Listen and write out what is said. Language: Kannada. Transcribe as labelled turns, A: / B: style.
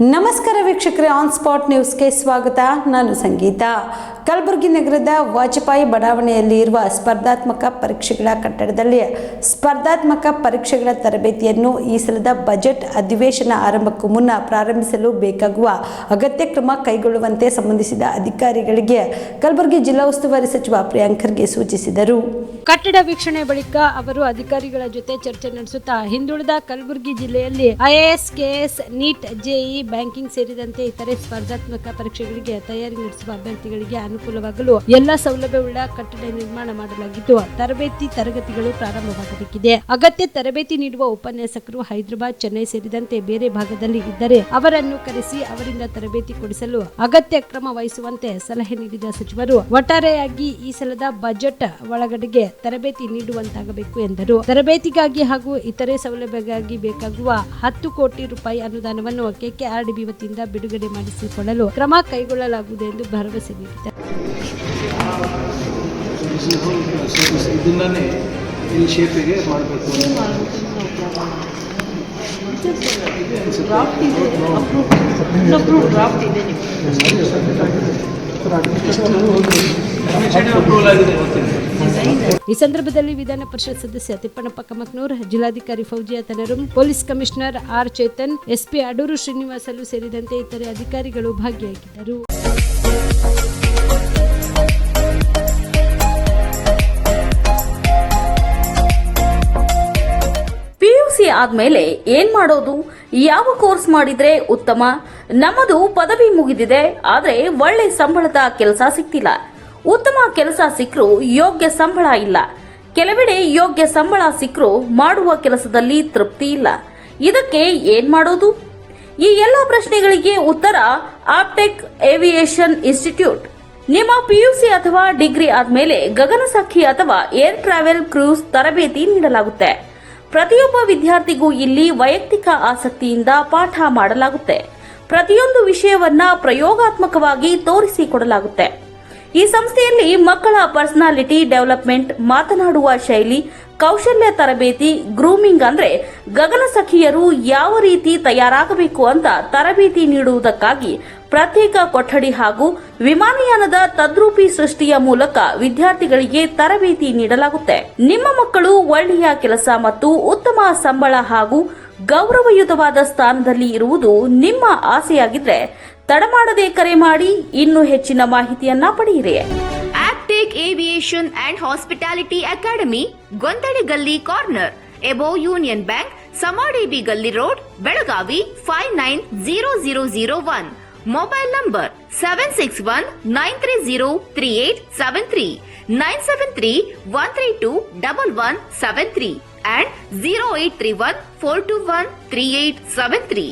A: ನಮಸ್ಕಾರ ವೀಕ್ಷಕರೇ, ಆನ್ ಸ್ಪಾಟ್ ನ್ಯೂಸ್ಗೆ ಸ್ವಾಗತ. ನಾನು ಸಂಗೀತ. ಕಲಬುರಗಿ ನಗರದ ವಾಜಪೇಯಿ ಬಡಾವಣೆಯಲ್ಲಿ ಇರುವ ಸ್ಪರ್ಧಾತ್ಮಕ ಪರೀಕ್ಷೆಗಳ ಕಟ್ಟಡದಲ್ಲಿ ಸ್ಪರ್ಧಾತ್ಮಕ ಪರೀಕ್ಷೆಗಳ ತರಬೇತಿಯನ್ನು ಈ ಸಲದ ಬಜೆಟ್ ಅಧಿವೇಶನ ಆರಂಭಕ್ಕೂ ಮುನ್ನ ಪ್ರಾರಂಭಿಸಲು ಬೇಕಾಗುವ ಅಗತ್ಯ ಕ್ರಮ ಕೈಗೊಳ್ಳುವಂತೆ ಸಂಬಂಧಿಸಿದ ಅಧಿಕಾರಿಗಳಿಗೆ ಕಲಬುರಗಿ ಜಿಲ್ಲಾ ಉಸ್ತುವಾರಿ ಸಚಿವ ಪ್ರಿಯಾಂಕ್ ಖರ್ಗೆ ಸೂಚಿಸಿದರು. ಕಟ್ಟಡ ವೀಕ್ಷಣೆ ಬಳಿಕ ಅವರು ಅಧಿಕಾರಿಗಳ ಜೊತೆ ಚರ್ಚೆ ನಡೆಸುತ್ತಾ ಹಿಂದುಳಿದ ಕಲಬುರಗಿ ಜಿಲ್ಲೆಯಲ್ಲಿ IAS, KAS, NEET, JEE, banking ಸೇರಿದಂತೆ ಇತರೆ ಸ್ಪರ್ಧಾತ್ಮಕ ಪರೀಕ್ಷೆಗಳಿಗೆ ತಯಾರಿ ನಡೆಸುವ ಅಭ್ಯರ್ಥಿಗಳಿಗೆ ಅನುಕೂಲವಾಗಲು ಎಲ್ಲಾ ಸೌಲಭ್ಯವುಳ್ಳ ಕಟ್ಟಡ ನಿರ್ಮಾಣ ಮಾಡಲಾಗಿದ್ದು ತರಬೇತಿ ತರಗತಿಗಳು ಪ್ರಾರಂಭವಾಗಬೇಕಿದೆ. ಅಗತ್ಯ ತರಬೇತಿ ನೀಡುವ ಉಪನ್ಯಾಸಕರು ಹೈದರಾಬಾದ್, ಚೆನ್ನೈ ಸೇರಿದಂತೆ ಬೇರೆ ಭಾಗದಲ್ಲಿ ಇದ್ದರೆ ಅವರನ್ನು ಕರೆಸಿ ಅವರಿಂದ ತರಬೇತಿ ಕೊಡಿಸಲು ಅಗತ್ಯ ಕ್ರಮ ವಹಿಸುವಂತೆ ಸಲಹೆ ನೀಡಿದ ಸಚಿವರು, ಒಟ್ಟಾರೆಯಾಗಿ ಈ ಸಲದ ಬಜೆಟ್ ಒಳಗಡೆಗೆ ತರಬೇತಿ ನೀಡುವಂತಾಗಬೇಕು ಎಂದರು. ತರಬೇತಿಗಾಗಿ ಹಾಗೂ ಇತರೆ ಸೌಲಭ್ಯಕ್ಕಾಗಿ ಬೇಕಾಗುವ 10 ಕೋಟಿ ರೂಪಾಯಿ ಅನುದಾನವನ್ನು ಕೆಕೆಆರ್ಡಿಬಿ ವತಿಯಿಂದ ಬಿಡುಗಡೆ ಮಾಡಿಸಿಕೊಳ್ಳಲು ಕ್ರಮ ಕೈಗೊಳ್ಳಲಾಗುವುದು ಎಂದು ಭರವಸೆ ನೀಡಿದ್ದಾರೆ. ಈ ಸಂದರ್ಭದಲ್ಲಿ ವಿಧಾನ ಪರಿಷತ್ ಸದಸ್ಯ ತಿಪ್ಪಣ್ಣಪ್ಪ ಕಮಕ್ನೂರ್, ಜಿಲ್ಲಾಧಿಕಾರಿ ಫೌಜಿಯಾ ತನರುಂ, police commissioner R Chetan, SP Aduru Srinivasulu ಸೇರಿದಂತೆ ಇತರೆ ಅಧಿಕಾರಿಗಳು ಭಾಗಿಯಾಗಿದ್ದರು.
B: ಪಿಯುಸಿ ಆದ್ಮೇಲೆ ಏನ್ ಮಾಡೋದು, ಯಾವ ಕೋರ್ಸ್ ಮಾಡಿದ್ರೆ ಉತ್ತಮ? ನಮ್ಮದು ಪದವಿ ಮುಗಿದಿದೆ, ಆದ್ರೆ ಒಳ್ಳೆ ಸಂಬಳದ ಕೆಲಸ ಸಿಗ್ತಿಲ್ಲ. ಉತ್ತಮ ಕೆಲಸ ಸಿಕ್ಕರೂ ಯೋಗ್ಯ ಸಂಬಳ ಇಲ್ಲ. ಕೆಲವೆಡೆ ಯೋಗ್ಯ ಸಂಬಳ ಸಿಕ್ಕರೂ ಮಾಡುವ ಕೆಲಸದಲ್ಲಿ ತೃಪ್ತಿ ಇಲ್ಲ. ಇದಕ್ಕೆ ಏನ್ ಮಾಡೋದು? ಈ ಎಲ್ಲ ಪ್ರಶ್ನೆಗಳಿಗೆ ಉತ್ತರ ಆಪ್ಟೆಕ್ ಏವಿಯೇಷನ್ ಇನ್ಸ್ಟಿಟ್ಯೂಟ್. ನಿಮ್ಮ ಪಿಯುಸಿ ಅಥವಾ ಡಿಗ್ರಿ ಆದ್ಮೇಲೆ ಗಗನಸಖಿ ಅಥವಾ ಏರ್ ಟ್ರಾವೆಲ್ ಕ್ರೂಸ್ ತರಬೇತಿ ನೀಡಲಾಗುತ್ತೆ. ಪ್ರತಿಯೊಬ್ಬ ವಿದ್ಯಾರ್ಥಿಗೂ ಇಲ್ಲಿ ವೈಯಕ್ತಿಕ ಆಸಕ್ತಿಯಿಂದ ಪಾಠ ಮಾಡಲಾಗುತ್ತೆ. ಪ್ರತಿಯೊಂದು ವಿಷಯವನ್ನ ಪ್ರಯೋಗಾತ್ಮಕವಾಗಿ ತೋರಿಸಿಕೊಡಲಾಗುತ್ತೆ. ಈ ಸಂಸ್ಥೆಯಲ್ಲಿ ಮಕ್ಕಳ ಪರ್ಸನಾಲಿಟಿ ಡೆವಲಪ್ಮೆಂಟ್, ಮಾತನಾಡುವ ಶೈಲಿ, ಕೌಶಲ್ಯ ತರಬೇತಿ, ಗ್ರೂಮಿಂಗ್ ಅಂದ್ರೆ ಗಗನಸಖಿಯರು ಯಾವ ರೀತಿ ತಯಾರಾಗಬೇಕು ಅಂತ ತರಬೇತಿ ನೀಡುವುದಕ್ಕಾಗಿ ಪ್ರತ್ಯೇಕ ಕೊಠಡಿ ಹಾಗೂ ವಿಮಾನಯಾನದ ತದ್ರೂಪಿ ಸೃಷ್ಟಿಯ ಮೂಲಕ ವಿದ್ಯಾರ್ಥಿಗಳಿಗೆ ತರಬೇತಿ ನೀಡಲಾಗುತ್ತೆ. ನಿಮ್ಮ ಮಕ್ಕಳು ಒಳ್ಳೆಯ ಕೆಲಸ ಮತ್ತು ಉತ್ತಮ ಸಂಬಳ ಹಾಗೂ ಗೌರವಯುತವಾದ ಸ್ಥಾನದಲ್ಲಿ ಇರುವುದು ನಿಮ್ಮ ಆಸೆಯಾಗಿದ್ರೆ ತಡಮಾಡದೆ ಕರೆ ಮಾಡಿ ಇನ್ನೂ ಹೆಚ್ಚಿನ ಮಾಹಿತಿಯನ್ನ ಪಡೆಯಿರಿ.
C: Aptech aviation and hospitality academy, Gondali Galli corner, above union bank, Samadevi Galli road, Belagavi 590001. Mobile number 7619303873, 97313211173 and 083142133873.